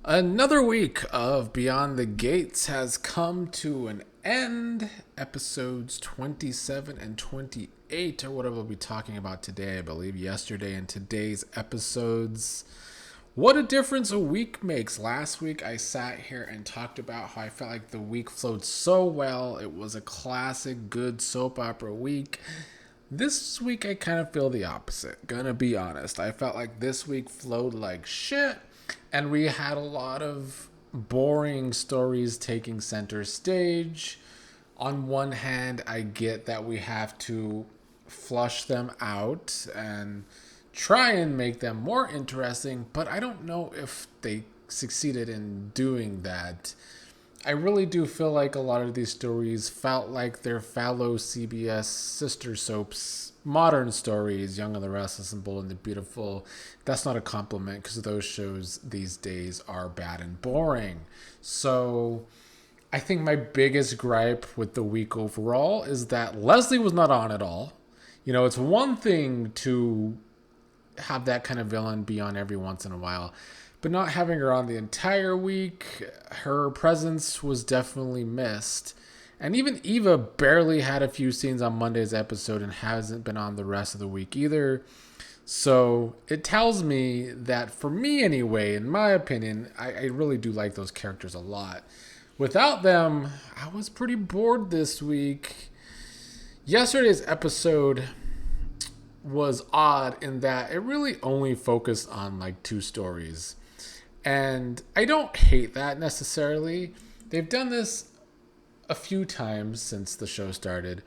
Another week of Beyond the Gates has come to an end. Episodes 27 and 28 are what I will be talking about today. I believe yesterday and today's episodes. What a difference a week makes. Last week I sat here and talked about how I felt like the week flowed so well. It was a classic, good soap opera week. This week I kind of feel the opposite. Gonna be honest. I felt like this week flowed like shit, and we had a lot of boring stories taking center stage. On one hand, I get that we have to flush them out and try and make them more interesting, but I don't know if they succeeded in doing that. I really do feel like a lot of these stories felt like their fallow CBS sister soaps, modern stories, Young and the Restless and Bold and the Beautiful. That's not a compliment because those shows these days are bad and boring. So I think my biggest gripe with the week overall is that Leslie was not on at all. You know, it's one thing to have that kind of villain be on every once in a while. But not having her on the entire week, her presence was definitely missed. And even Eva barely had a few scenes on Monday's episode and hasn't been on the rest of the week either. So it tells me that, for me anyway, in my opinion, I really do like those characters a lot. Without them, I was pretty bored this week. Yesterday's episode was odd in that it really only focused on like two stories. And I don't hate that necessarily. They've done this a few times since the show started,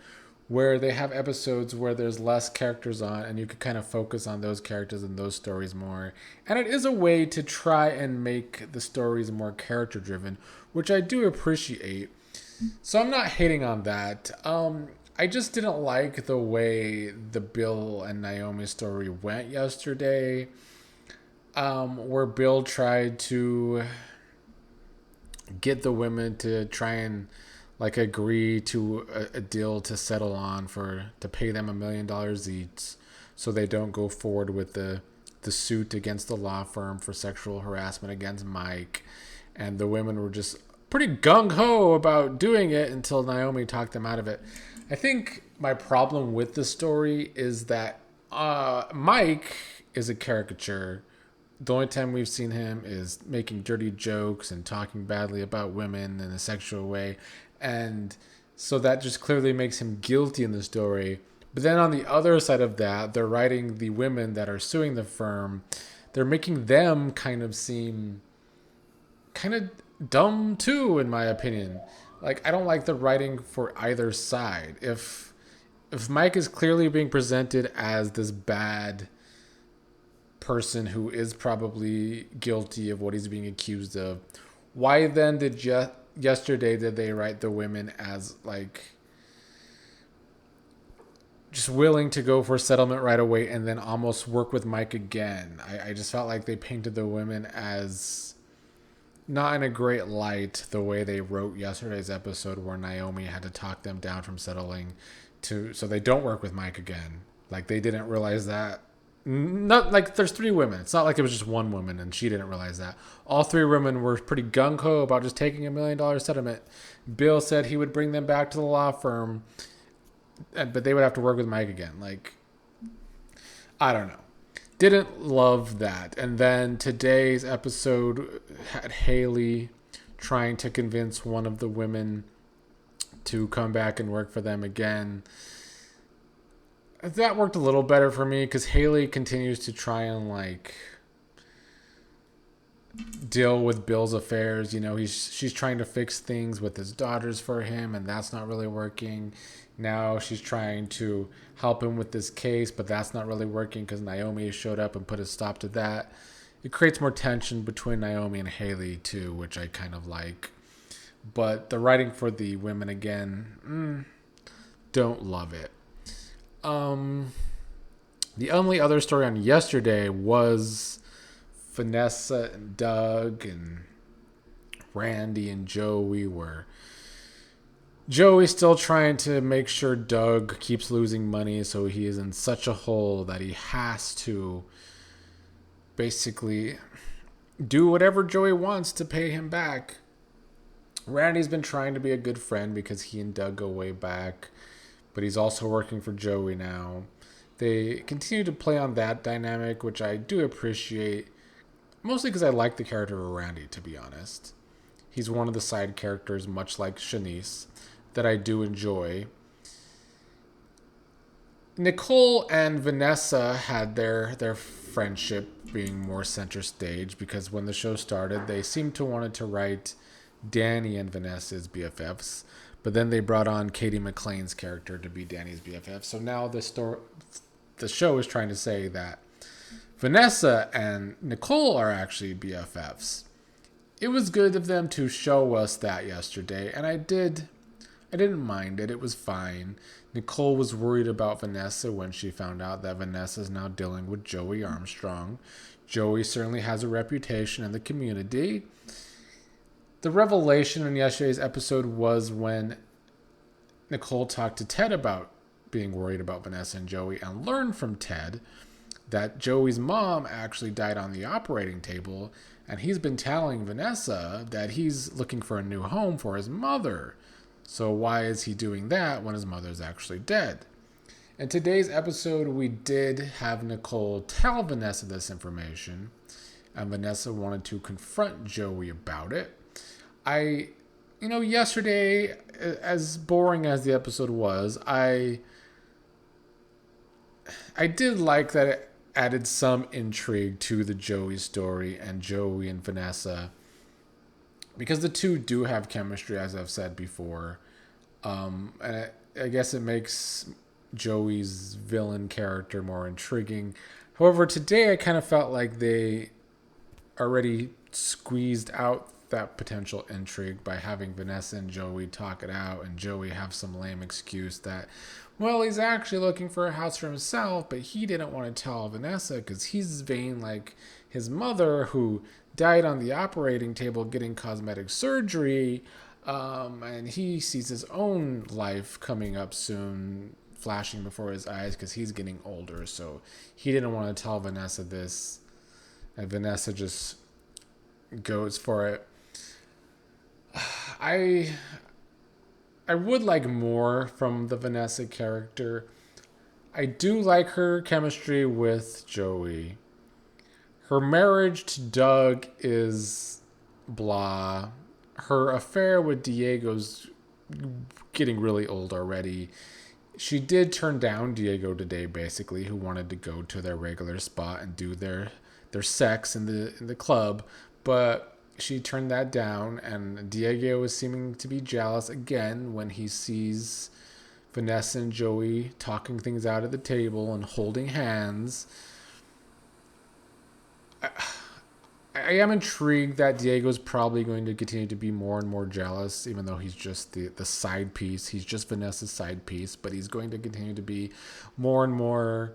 where they have episodes where there's less characters on and you could kind of focus on those characters and those stories more. And it is a way to try and make the stories more character driven, which I do appreciate. So I'm not hating on that. I just didn't like the way the Bill and Naomi story went yesterday, where Bill tried to get the women to try and like agree to a deal to settle on for to pay them $1 million each, so they don't go forward with the suit against the law firm for sexual harassment against Mike, and the women were just pretty gung ho about doing it until Naomi talked them out of it. I think my problem with the story is that Mike is a caricature. The only time we've seen him is making dirty jokes and talking badly about women in a sexual way. And so that just clearly makes him guilty in the story. But then on the other side of that, they're writing the women that are suing the firm. They're making them kind of seem kind of dumb too, in my opinion. Like, I don't like the writing for either side. If Mike is clearly being presented as this bad person who is probably guilty of what he's being accused of, why then yesterday did they write the women as like just willing to go for settlement right away and then almost work with Mike again? I just felt like they painted the women as not in a great light the way they wrote yesterday's episode, where Naomi had to talk them down from settling to so they don't work with Mike again. Like, they didn't realize that. Not like there's three women. It's not like it was just one woman and she didn't realize that. All three women were pretty gung ho about just taking $1 million settlement. Bill said he would bring them back to the law firm, but they would have to work with Mike again. Like, I don't know. Didn't love that. And then today's episode had Hayley trying to convince one of the women to come back and work for them again. That worked a little better for me because Hayley continues to try and like deal with Bill's affairs. You know, she's trying to fix things with his daughters for him, and that's not really working. Now she's trying to help him with this case, but that's not really working because Naomi showed up and put a stop to that. It creates more tension between Naomi and Hayley too, which I kind of like. But the writing for the women again, don't love it. The only other story on yesterday was Vanessa and Doug and Randy and Joey's still trying to make sure Doug keeps losing money, so he is in such a hole that he has to basically do whatever Joey wants to pay him back. Randy's been trying to be a good friend because he and Doug go way back, but he's also working for Joey now. They continue to play on that dynamic, which I do appreciate, mostly because I like the character of Randy, to be honest. He's one of the side characters, much like Shanice, that I do enjoy. Nicole and Vanessa had their friendship being more center stage because when the show started, they seemed to wanted to write Danny and Vanessa's BFFs, but then they brought on Katie McLean's character to be Danny's BFF. So now the show is trying to say that Vanessa and Nicole are actually BFFs. It was good of them to show us that yesterday, and I didn't mind it. It was fine. Nicole was worried about Vanessa when she found out that Vanessa is now dealing with Joey Armstrong. Joey certainly has a reputation in the community. The revelation in yesterday's episode was when Nicole talked to Ted about being worried about Vanessa and Joey and learned from Ted that Joey's mom actually died on the operating table, and he's been telling Vanessa that he's looking for a new home for his mother. So why is he doing that when his mother's actually dead? In today's episode, we did have Nicole tell Vanessa this information, and Vanessa wanted to confront Joey about it. Yesterday, as boring as the episode was, I did like that it added some intrigue to the Joey story and Joey and Vanessa, because the two do have chemistry, as I've said before. And I guess it makes Joey's villain character more intriguing. However, today I kind of felt like they already squeezed out that potential intrigue by having Vanessa and Joey talk it out, and Joey have some lame excuse that, well, he's actually looking for a house for himself, but he didn't want to tell Vanessa because he's vain like his mother, who died on the operating table getting cosmetic surgery, and he sees his own life coming up soon, flashing before his eyes because he's getting older. So he didn't want to tell Vanessa this, and Vanessa just goes for it. I would like more from the Vanessa character. I do like her chemistry with Joey. Her marriage to Doug is blah. Her affair with Diego's getting really old already. She did turn down Diego today, basically, who wanted to go to their regular spot and do their sex in the club, but she turned that down, and Diego is seeming to be jealous again when he sees Vanessa and Joey talking things out at the table and holding hands. I am intrigued that Diego's probably going to continue to be more and more jealous, even though he's just the side piece. He's just Vanessa's side piece, but he's going to continue to be more and more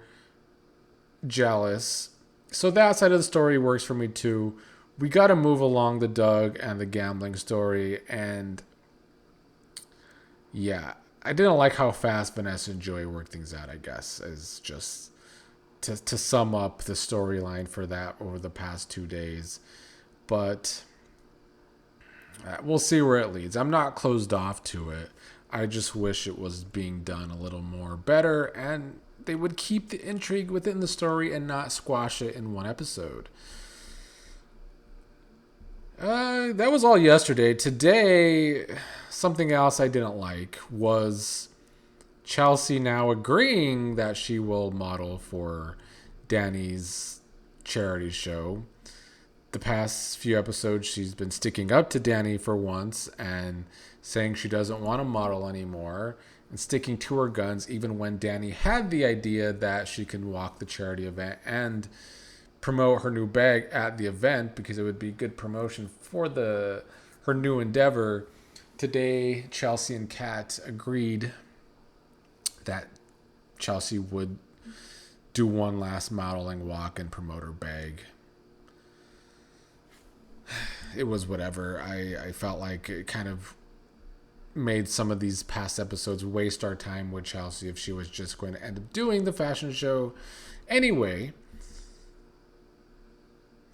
jealous. So that side of the story works for me too. We got to move along the Doug and the gambling story, and yeah, I didn't like how fast Vanessa and Joey worked things out, I guess, is just to sum up the storyline for that over the past 2 days. But we'll see where it leads. I'm not closed off to it. I just wish it was being done a little more better, and they would keep the intrigue within the story and not squash it in one episode. That was all yesterday. Today, something else I didn't like was Chelsea now agreeing that she will model for Danny's charity show. The past few episodes, she's been sticking up to Danny for once and saying she doesn't want to model anymore and sticking to her guns, even when Danny had the idea that she can walk the charity event and promote her new bag at the event because it would be good promotion for her new endeavor. Today, Chelsea and Kat agreed that Chelsea would do one last modeling walk and promote her bag. It was whatever. I felt like it kind of made some of these past episodes waste our time with Chelsea if she was just going to end up doing the fashion show anyway.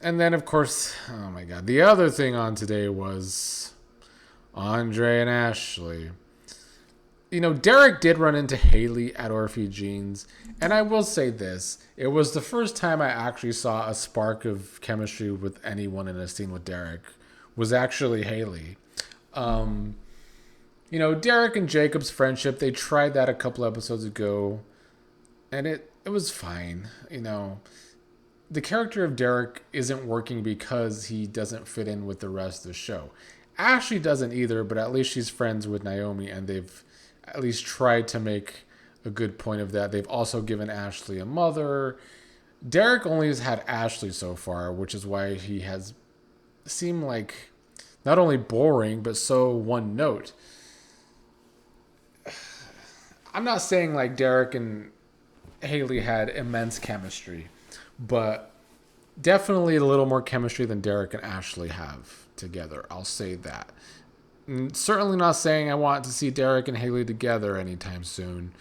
And then, of course, oh my God, the other thing on today was Andre and Ashley. Derek did run into Hayley at Orphe Jeans, and I will say this. It was the first time I actually saw a spark of chemistry with anyone in a scene with Derek, was actually Hayley. Derek and Jacob's friendship, they tried that a couple episodes ago, and it was fine. The character of Derek isn't working because he doesn't fit in with the rest of the show. Ashley doesn't either, but at least she's friends with Naomi, and they've at least tried to make a good point of that. They've also given Ashley a mother. Derek only has had Ashley so far, which is why he has seemed like not only boring, but so one note. I'm not saying like Derek and Hayley had immense chemistry, but definitely a little more chemistry than Derek and Ashley have together. I'll say that. Certainly not saying I want to see Derek and Hayley together anytime soon,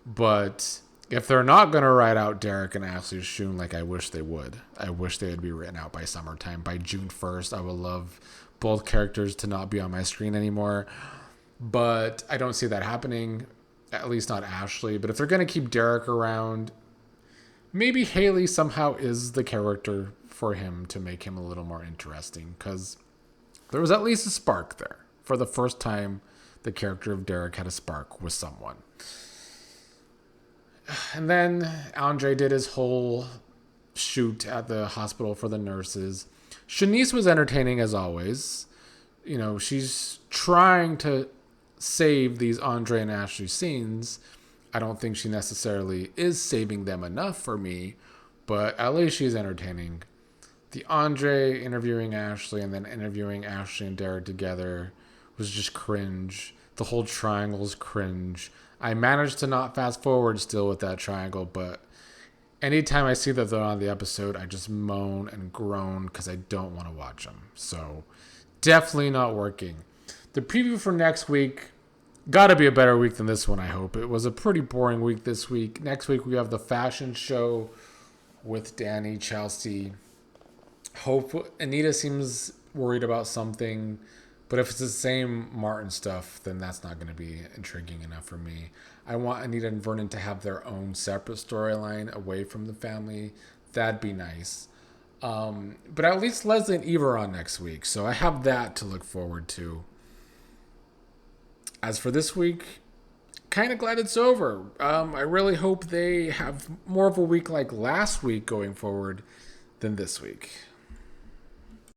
but if they're not going to write out Derek and Ashley soon, like I wish they would. I wish they would be written out by summertime. By June 1st, I would love both characters to not be on my screen anymore, but I don't see that happening, at least not Ashley. But if they're going to keep Derek around, maybe Hayley somehow is the character for him to make him a little more interesting, because there was at least a spark there. For the first time, the character of Derek had a spark with someone. And then Andre did his whole shoot at the hospital for the nurses. Shanice was entertaining as always. She's trying to save these Andre and Ashley scenes. I don't think she necessarily is saving them enough for me, but at least she's entertaining. The Andre interviewing Ashley and then interviewing Ashley and Derek together was just cringe. The whole triangle's cringe. I managed to not fast forward still with that triangle, but anytime I see that they're on the episode, I just moan and groan because I don't want to watch them. So definitely not working. The preview for next week, got to be a better week than this one, I hope. It was a pretty boring week this week. Next week we have the fashion show with Danny, Chelsea. Hope Anita seems worried about something. But if it's the same Martin stuff, then that's not going to be intriguing enough for me. I want Anita and Vernon to have their own separate storyline away from the family. That'd be nice. But at least Leslie and Eva are on next week, so I have that to look forward to. As for this week, kind of glad it's over. I really hope they have more of a week like last week going forward than this week.